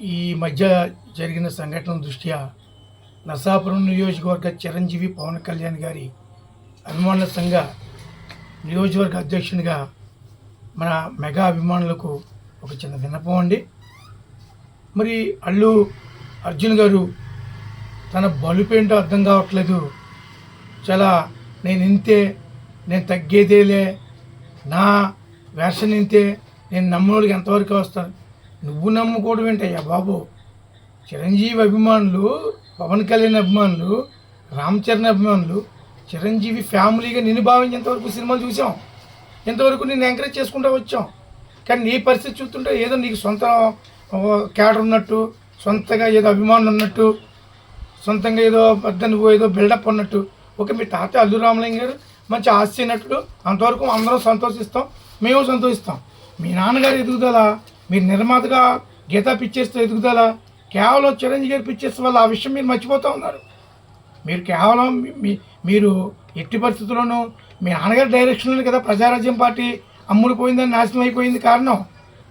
ఈ మధ్య జరిగిన సంఘటనల దృష్ట్యా నరసాపురం నియోజకవర్గ చిరంజీవి పవన్ కళ్యాణ్ గారి అభిమానుల సంఘ నియోజకవర్గ అధ్యక్షునిగా మన మెగా అభిమానులకు ఒక చిన్న విన్నపం అండి. మరి అల్లు అర్జున్ గారు తన బలుపేంటో అర్థం కావట్లేదు. చాలా నేను ఇంతే, నేను తగ్గేదేలే, నా వెర్షన్ ఇంతే, నేను నమ్మనోళ్ళకి ఎంతవరకు వస్తాను. నువ్వు నమ్ముకోవడం ఏంటయ్యా బాబు. చిరంజీవి అభిమానులు, పవన్ కళ్యాణ్ అభిమానులు, రామ్ చరణ్ అభిమానులు, చిరంజీవి ఫ్యామిలీగా నిన్ను భావించేంతవరకు సినిమాలు చూసాం, ఇంతవరకు నేను ఎంకరేజ్ చేసుకుంటూ వచ్చాం. కానీ నీ పరిస్థితి చూస్తుంటే ఏదో నీకు సొంత క్యాడర్ ఉన్నట్టు, సొంతగా ఏదో అభిమానులు ఉన్నట్టు, సొంతంగా ఏదో పెద్ద నువ్వు ఏదో బిల్డప్ ఉన్నట్టు. ఓకే, మీ తాత అల్లు రామలింగ గారు మంచి హాస్య నటుడు, అంతవరకు అందరం సంతోషిస్తాం, మేము సంతోషిస్తాం. మీ నాన్నగారు ఎదుగుదల, మీరు నిర్మాతగా గీతా పిక్చర్స్తో ఎదుగుదల కేవలం చిరంజీవి గారి పిక్చర్స్ వల్ల ఆ విషయం మీరు మర్చిపోతూ ఉన్నారు. మీరు కేవలం మీరు ఎట్టి పరిస్థితుల్లోనూ మీ నాన్నగారి డైరెక్షన్లో కదా ప్రజారాజ్యం పార్టీ అమ్ముడిపోయిందని, నాశనం అయిపోయింది. కారణం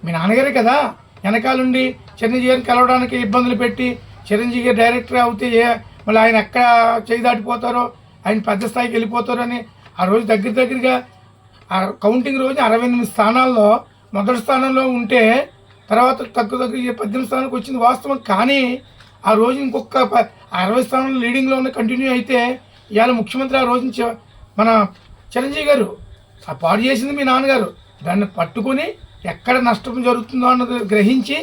మీ నాన్నగారే కదా. వెనకాలండి చిరంజీవి గారిని కలవడానికి ఇబ్బందులు పెట్టి చిరంజీవి గారు డైరెక్టర్ అవుతే మళ్ళీ ఆయన ఎక్కడ చేయి దాటిపోతారో, ఆయన పెద్ద స్థాయికి వెళ్ళిపోతారో అని ఆ రోజు దగ్గరగా ఆ కౌంటింగ్ రోజు 68 స్థానాల్లో మొదటి స్థానంలో ఉంటే తర్వాత తక్కువ 18 స్థానానికి వచ్చింది వాస్తవం. కానీ ఆ రోజు ఇంకొక 60 స్థానాలు లీడింగ్లో ఉన్న కంటిన్యూ అయితే ఇవాళ ముఖ్యమంత్రి ఆ రోజు మన చిరంజీవి గారు ఆ పాడు చేసింది మీ నాన్నగారు. దాన్ని పట్టుకొని ఎక్కడ నష్టం జరుగుతుందో అన్నది గ్రహించి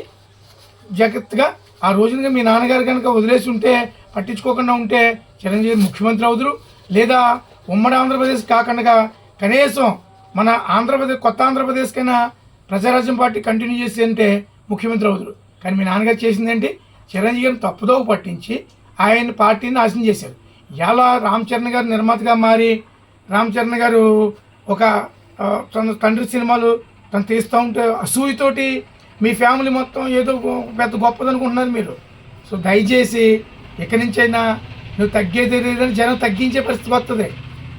జాగ్రత్తగా ఆ రోజునగా మీ నాన్నగారు కనుక వదిలేసి ఉంటే, పట్టించుకోకుండా ఉంటే చిరంజీవి ముఖ్యమంత్రి అవుదురు. లేదా ఉమ్మడి ఆంధ్రప్రదేశ్ కాకుండా కనీసం మన ఆంధ్రప్రదేశ్, కొత్త ఆంధ్రప్రదేశ్కైనా ప్రజారాజ్యం పార్టీ కంటిన్యూ చేసి అంటే ముఖ్యమంత్రి అవుదురు. కానీ మీ నాన్నగారు చేసిందేంటి, చిరంజీవి గారిని తప్పుదోవ పట్టించి ఆయన పార్టీని నాశనం చేశారు. ఇలా రామ్ చరణ్ గారు నిర్మాతగా మారి, రామ్ చరణ్ గారు ఒక తన తండ్రి సినిమాలు తను తీస్తూ ఉంటే అసూయతోటి మీ ఫ్యామిలీ మొత్తం ఏదో పెద్ద గొప్పదనుకుంటున్నారు మీరు. సో దయచేసి ఇక్కడి నుంచైనా నువ్వు తగ్గేది లేదని జనం తగ్గించే పరిస్థితి వస్తుంది.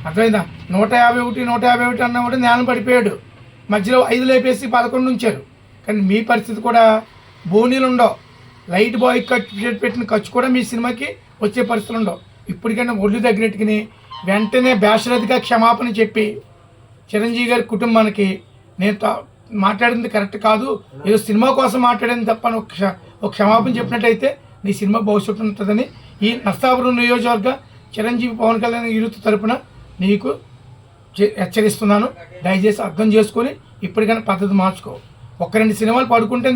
అర్థమైందా? 151 అన్న కూడా నేల పడిపోయాడు. మధ్యలో 5 లేపేసి 11 ఉంచారు. కానీ మీ పరిస్థితి కూడా బోనీలు ఉండవు. లైట్ బాయ్ ఖర్చు పెట్టిన ఖర్చు కూడా మీ సినిమాకి వచ్చే పరిస్థితులు ఉండవు. ఇప్పటికైనా ఒళ్ళు దగ్గరెట్టుకుని వెంటనే బేషరతిగా క్షమాపణ చెప్పి చిరంజీవి గారి కుటుంబానికి నేను మాట్లాడింది కరెక్ట్ కాదు, ఏదో సినిమా కోసం మాట్లాడింది తప్ప ఒక క్షమాపణ చెప్పినట్టయితే నీ సినిమా భవిష్యత్తు ఉంటుందని ఈ నరసాపురం నియోజకవర్గ చిరంజీవి పవన్ కళ్యాణ్ యూత్ తరపున నీకు హెచ్చరిస్తున్నాను. దయచేసి అర్థం చేసుకొని ఇప్పటికైనా పద్ధతి మార్చుకో. 1-2 సినిమాలు పడుకుంటే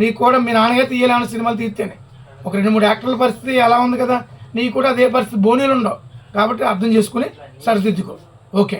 నీకు కూడా మీ నాన్నగారు తీయాలన్న సినిమాలు తీస్తేనే. 2-3 యాక్టర్ల పరిస్థితి ఎలా ఉంది కదా, నీకు కూడా అదే పరిస్థితి, బోనీలు ఉండవు. కాబట్టి అర్థం చేసుకుని సరిదిద్దుకో. ఓకే.